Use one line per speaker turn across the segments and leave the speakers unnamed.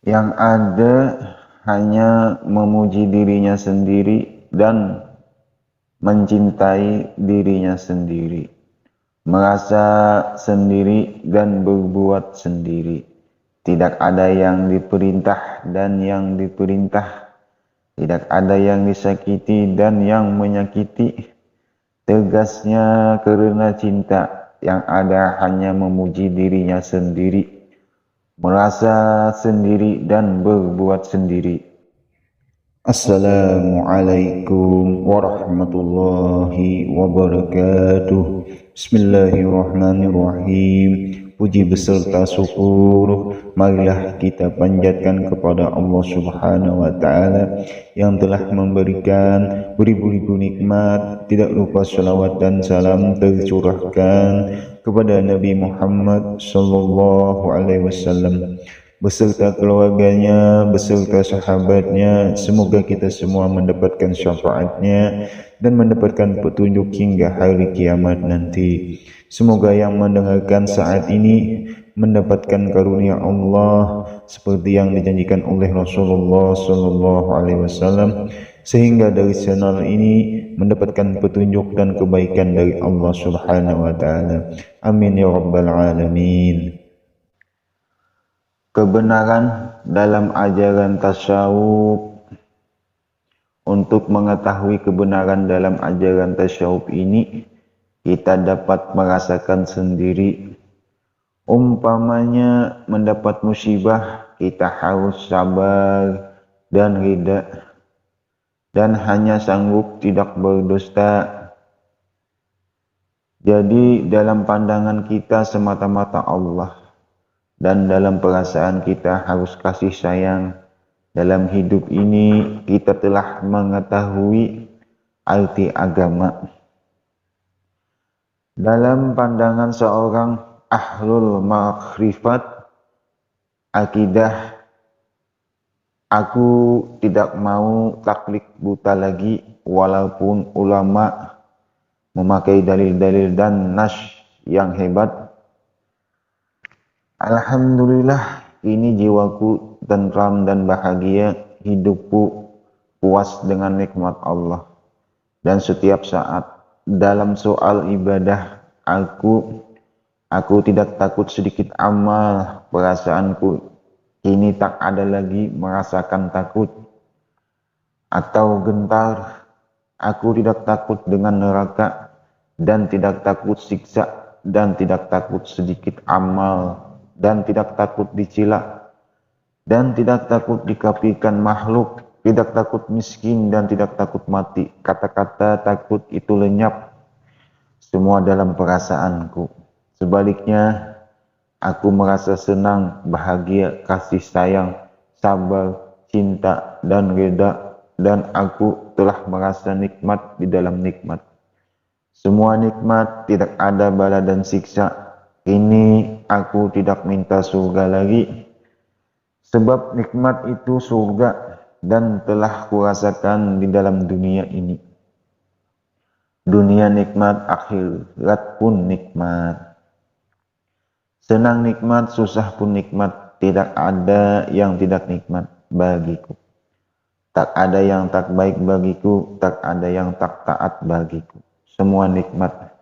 Yang ada hanya memuji dirinya sendiri dan mencintai dirinya sendiri, merasa sendiri dan berbuat sendiri. Tidak ada yang diperintah dan yang diperintah, tidak ada yang disakiti dan yang menyakiti. Tegasnya karena cinta, yang ada hanya memuji dirinya sendiri, merasa sendiri dan berbuat sendiri. Assalamualaikum warahmatullahi wabarakatuh. Bismillahirrahmanirrahim. Puji beserta syukur marilah kita panjatkan kepada Allah Subhanahu wa taala yang telah memberikan beribu-ribu nikmat. Tidak lupa salawat dan salam tercurahkan kepada Nabi Muhammad sallallahu alaihi wasallam beserta keluarganya, beserta sahabatnya. Semoga kita semua mendapatkan syafaatnya dan mendapatkan petunjuk hingga hari kiamat nanti. Semoga yang mendengarkan saat ini mendapatkan karunia Allah seperti yang dijanjikan oleh Rasulullah Sallallahu Alaihi Wasallam, sehingga dari channel ini mendapatkan petunjuk dan kebaikan dari Allah Subhanahu Wa Taala. Amin ya Rabbal Alamin. Kebenaran dalam ajaran tasawuf. Untuk mengetahui kebenaran dalam ajaran tasawuf ini, kita dapat merasakan sendiri. Umpamanya mendapat musibah, kita harus sabar dan ridha, dan hanya sanggup tidak berdusta. Jadi dalam pandangan kita semata-mata Allah, dan dalam perasaan kita harus kasih sayang. Dalam hidup ini kita telah mengetahui arti agama. Dalam pandangan seorang ahlul makrifat, akidah, aku tidak mau taklid buta lagi walaupun ulama memakai dalil-dalil dan nas yang hebat. Alhamdulillah, kini jiwaku tentram dan bahagia, hidupku puas dengan nikmat Allah. Dan setiap saat dalam soal ibadah, aku tidak takut sedikit amal. Perasaanku kini tak ada lagi merasakan takut atau gentar. Aku tidak takut dengan neraka, dan tidak takut siksa, dan tidak takut sedikit amal, dan tidak takut dicela, dan tidak takut dikafirkan makhluk, tidak takut miskin, dan tidak takut mati. Kata-kata takut itu lenyap semua dalam perasaanku. Sebaliknya, aku merasa senang, bahagia, kasih sayang, sabar, cinta, dan reda, dan aku telah merasa nikmat di dalam nikmat. Semua nikmat, tidak ada bala dan siksa. Kini aku tidak minta surga lagi, sebab nikmat itu surga dan telah kurasakan di dalam dunia ini. Dunia nikmat, akhirat pun nikmat. Senang nikmat, susah pun nikmat. Tidak ada yang tidak nikmat bagiku. Tak ada yang tak baik bagiku, tak ada yang tak taat bagiku. Semua nikmat.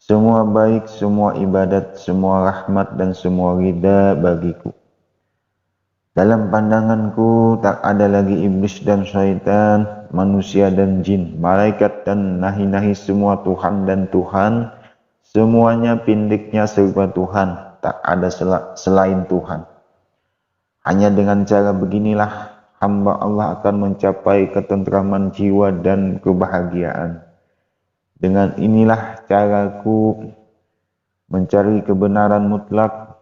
Semua baik, semua ibadat, semua rahmat, dan semua ridha bagiku. Dalam pandanganku tak ada lagi iblis dan syaitan, manusia dan jin, malaikat dan nahi-nahi, semua Tuhan dan Tuhan. Semuanya pindiknya serba Tuhan, tak ada selain Tuhan. Hanya dengan cara beginilah hamba Allah akan mencapai ketentraman jiwa dan kebahagiaan. Dengan inilah caraku mencari kebenaran mutlak,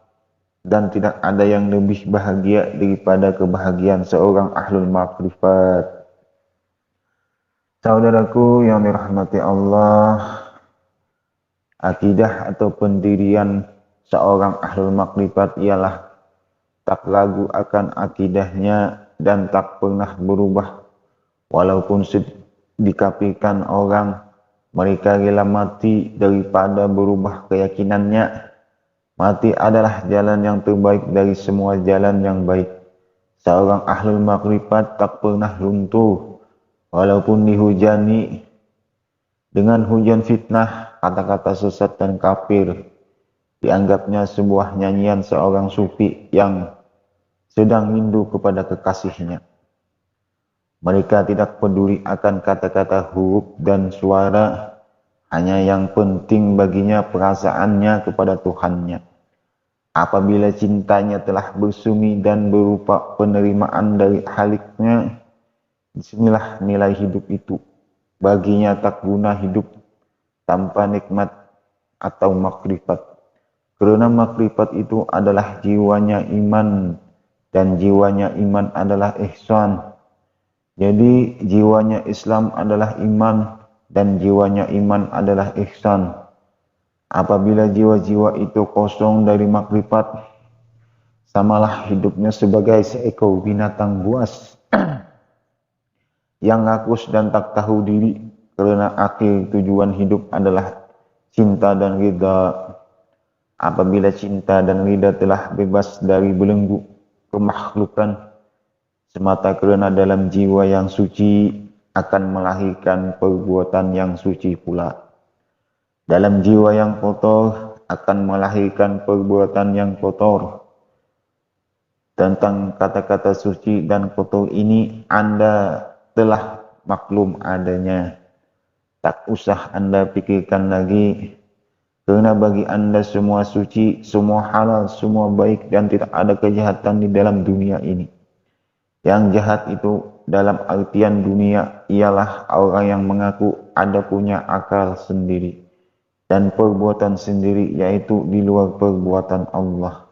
dan tidak ada yang lebih bahagia daripada kebahagiaan seorang ahlul makrifat. Saudaraku yang dirahmati Allah, akidah atau pendirian seorang ahlul makrifat ialah tak ragu akan akidahnya dan tak pernah berubah. Walaupun dikafirkan orang, mereka rela mati daripada berubah keyakinannya. Mati adalah jalan yang terbaik dari semua jalan yang baik. Seorang ahlul makrifat tak pernah runtuh, walaupun dihujani dengan hujan fitnah, kata-kata sesat dan kafir. Dianggapnya sebuah nyanyian seorang sufi yang sedang rindu kepada kekasihnya. Mereka tidak peduli akan kata-kata, huruf, dan suara. Hanya yang penting baginya perasaannya kepada Tuhannya. Apabila cintanya telah bersumi dan berupa penerimaan dari Haliknya, disinilah nilai hidup itu. Baginya tak guna hidup tanpa nikmat atau makrifat. Karena makrifat itu adalah jiwanya iman, dan jiwanya iman adalah ihsan. Jadi jiwanya Islam adalah iman, dan jiwanya iman adalah ihsan. Apabila jiwa-jiwa itu kosong dari makrifat, samalah hidupnya sebagai seekor binatang buas yang rakus dan tak tahu diri, karena akhir tujuan hidup adalah cinta dan ridha. Apabila cinta dan ridha telah bebas dari belenggu kemakhlukan, semata karena dalam jiwa yang suci akan melahirkan perbuatan yang suci pula. Dalam jiwa yang kotor akan melahirkan perbuatan yang kotor. Tentang kata-kata suci dan kotor ini Anda telah maklum adanya. Tak usah Anda pikirkan lagi, karena bagi Anda semua suci, semua halal, semua baik, dan tidak ada kejahatan di dalam dunia ini. Yang jahat itu dalam artian dunia ialah orang yang mengaku ada punya akal sendiri dan perbuatan sendiri, yaitu di luar perbuatan Allah.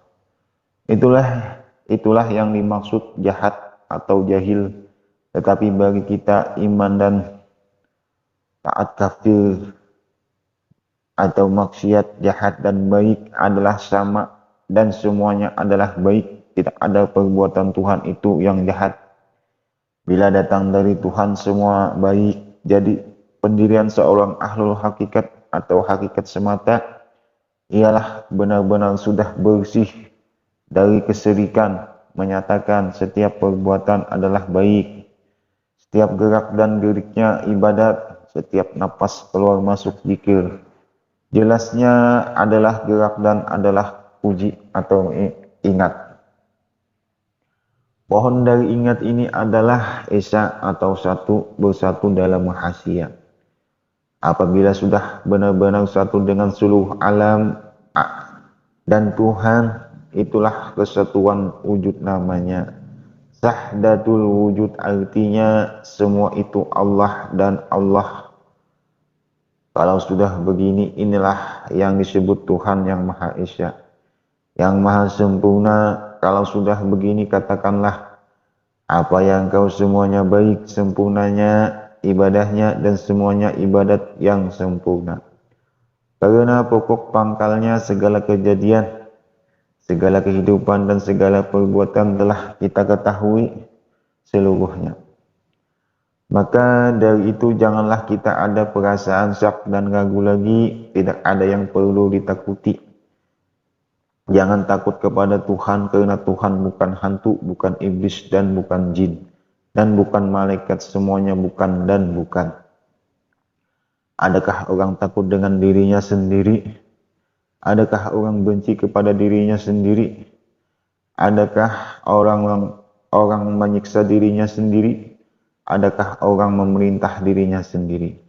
Itulah yang dimaksud jahat atau jahil. Tetapi bagi kita iman dan taat kafir atau maksiat, jahat dan baik adalah sama, dan semuanya adalah baik. Tidak ada perbuatan Tuhan itu yang jahat. Bila datang dari Tuhan semua baik. Jadi pendirian seorang ahlul hakikat atau hakikat semata ialah benar-benar sudah bersih dari kesyirikan, menyatakan setiap perbuatan adalah baik, setiap gerak dan geriknya ibadat, setiap napas keluar masuk zikir. Jelasnya adalah gerak dan adalah puji atau ingat. Pohon dari ingat ini adalah esa atau bersatu dalam rahasia. Apabila sudah benar-benar satu dengan seluruh alam dan Tuhan, itulah kesatuan wujud namanya. Sahdatul wujud artinya semua itu Allah dan Allah. Kalau sudah begini, inilah yang disebut Tuhan yang Maha Esa, yang Maha Sempurna. Kalau sudah begini, katakanlah apa yang kau semuanya baik sempurnanya ibadahnya, dan semuanya ibadat yang sempurna. Karena pokok pangkalnya segala kejadian, segala kehidupan dan segala perbuatan telah kita ketahui seluruhnya. Maka dari itu janganlah kita ada perasaan syak dan ragu lagi. Tidak ada yang perlu ditakuti. Jangan takut kepada Tuhan, karena Tuhan bukan hantu, bukan iblis, dan bukan jin, dan bukan malaikat, semuanya bukan dan bukan. Adakah orang takut dengan dirinya sendiri? Adakah orang benci kepada dirinya sendiri? Adakah orang menyiksa dirinya sendiri? Adakah orang memerintah dirinya sendiri?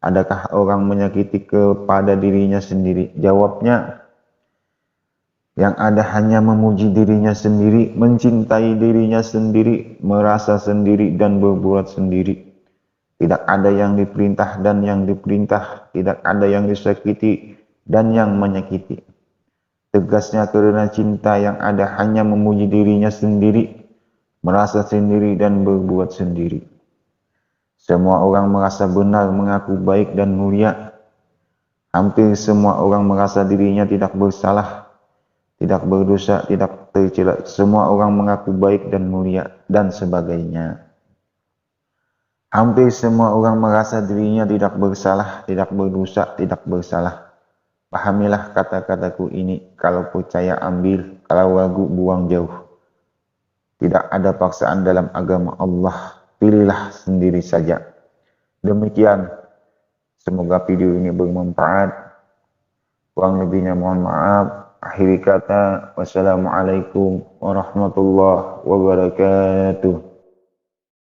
Adakah orang menyakiti kepada dirinya sendiri? Jawabnya, yang ada hanya memuji dirinya sendiri, mencintai dirinya sendiri, merasa sendiri, dan berbuat sendiri. Tidak ada yang diperintah dan yang diperintah, tidak ada yang disakiti dan yang menyakiti. Tegasnya karena cinta yang ada hanya memuji dirinya sendiri, merasa sendiri, dan berbuat sendiri. Semua orang merasa benar, mengaku baik dan mulia. Hampir semua orang merasa dirinya tidak bersalah, tidak berdosa, tidak tercela. Semua orang mengaku baik dan mulia, dan sebagainya. Hampir semua orang merasa dirinya tidak bersalah, tidak berdosa, tidak bersalah. Pahamilah kata-kataku ini. Kalau percaya ambil, kalau ragu buang jauh. Tidak ada paksaan dalam agama Allah. Pilihlah sendiri saja. Demikian. Semoga video ini bermanfaat. Kurang lebihnya mohon maaf. Akhiri kata, wassalamualaikum warahmatullahi wabarakatuh.